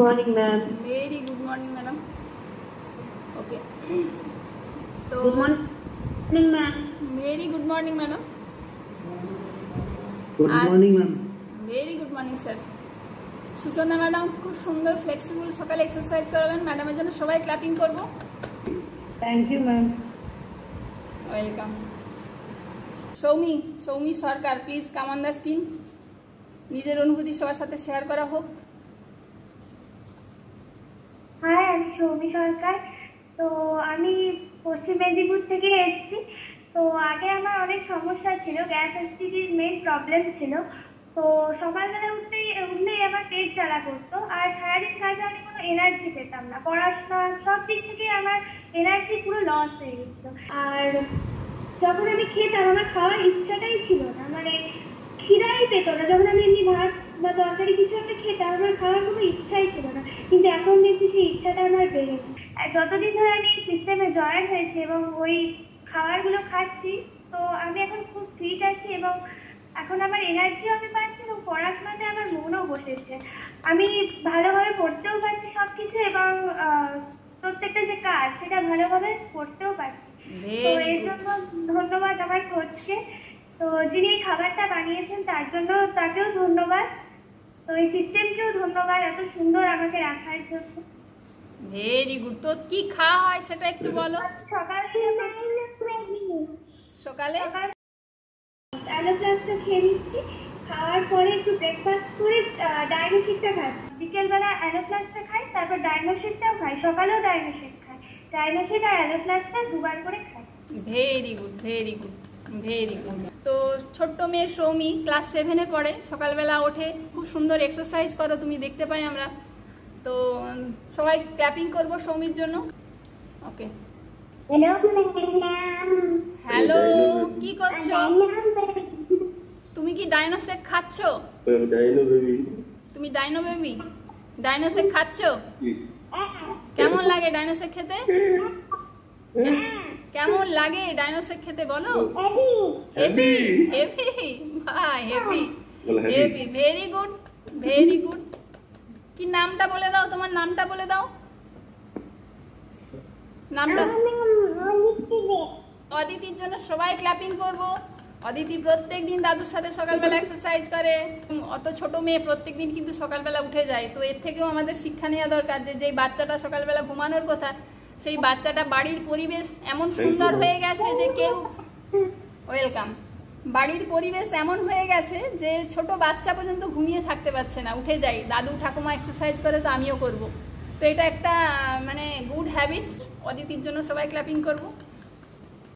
Morning ma'am. Very good morning madam. Okay तो good morning ma'am. Very good morning madam. Good morning ma'am. Very good morning sir. সুসন্দা madam খুব সুন্দর flexible সকালে exercise করালেন, ম্যাডামের জন্য সবাই ক্ল্যাপিং করব। Thank you ma'am. Welcome. Soumi Sarkar, please come on the screen. নিজের অনুভূতি সবার সাথে শেয়ার করা হোক। হাই, আমি সৌমি সরকার। তো আমি পশ্চিম মেদিনীপুর থেকে এসেছি। তো আগে আমার অনেক সমস্যা ছিল, গ্যাস অ্যাসিডিটির মেন প্রবলেম ছিল। তো সকালবেলা উঠলেই আমার পেট জ্বালা করতো, আর সারাদিন কাজে আমি কোনো এনার্জি পেতাম না, পড়াশোনা সব দিক থেকে আমার এনার্জি পুরো লস হয়ে গেছিল। আর যখন আমি খেতাম আমার খাওয়ার ইচ্ছাটাই ছিল না, মানে খিদাই পেত না। যখন আমি এমনি ভাত বা তরকারি কিছু একটা খেতাম আমার খাওয়ার কোনো ইচ্ছাই ছিল না, কিন্তু এখন দেখছি সেই ইচ্ছাটা আমার বেড়েছে। যতদিন ধরে আমি সিস্টেমে জয়েন হয়েছি এবং ওই খাবারগুলো খাচ্ছি, তো আমি এখন খুব ফিট আছি এবং এখন আমার এনার্জিও আমি পাচ্ছি এবং পড়াশোনাতে আমার মনও বসেছে। আমি ভালোভাবে পড়তেও পারছি সব কিছু এবং প্রত্যেকটা যে কাজ সেটা ভালোভাবে করতেও পারছি। তো এর জন্য ধন্যবাদ আমার কোচকে। তো যিনি এই খাবারটা বানিয়েছেন তার জন্য তাকেও ধন্যবাদ। তো এই সিস্টেমকেও ধন্যবাদ এত সুন্দর আমাকে রাখার জন্য। Very good. তো কি খাওয়া হয় সেটা একটু বলো। সকালে অ্যালোপ্লাসটা খেয়ে নিচ্ছি, খাওয়ার পরে একটু ব্রেকফাস্ট করে ডাইনোসিকটা খাই। বিকেলবেলা অ্যালোপ্লাসটা খাই, তারপর ডাইনোসিকটাও খাই, সকালেও ডাইনোসিক খাই। ডাইনোসিক আর অ্যালোপ্লাসটা দুবার করে খাই। Very good very good very good. তো ছোট্ট মেয়ে সৌমি ক্লাস 7-এ পড়ে, সকালবেলা ওঠে, খুব সুন্দর এক্সারসাইজ করো তুমি, দেখতে পাই আমরা। তো সবাই ক্ল্যাপিং করবো সৌমির জন্য। ওকে, হ্যালো, কি করছো তুমি? কি ডাইনোসেক খাচ্ছ? তুমি ডাইনো বেবি ডাইনোসেক খাচ্ছ? কেমন লাগে ডাইনোসেক খেতে? কেমন লাগে ডাইনোসেক খেতে বলো? হেভি হেভি ভাই, heavy heavy. Very good very good. কি নামটা বলে দাও, তোমার নামটা বলে দাও। নামটা? অদিতির জন্য সবাই ক্ল্যাপিং করব। অদিতি প্রত্যেকদিন দাদুর সাথে সকালবেলা এক্সারসাইজ করে। অত ছোট মেয়ে প্রত্যেকদিন কিন্তু সকালবেলা উঠে যায়। তো এর থেকেও আমাদের শিক্ষা নেওয়া দরকার যে যেই বাচ্চাটা সকালবেলা ঘুমানোর কথা, সেই বাচ্চাটা বাড়ির পরিবেশ এমন সুন্দর হয়ে গেছে যে কেউ ওয়েলকাম। বাড়ির পরিবেশ এমন হয়ে গেছে যে ছোট বাচ্চা পর্যন্ত ঘুমিয়ে থাকতে পারছে না, উঠে যায়। দাদু ঠাকুমা এক্সারসাইজ করে তো আমিও করব। তো এটা একটা মানে গুড হ্যাবিট। অদিতির জন্য সবাই ক্ল্যাপিং করব।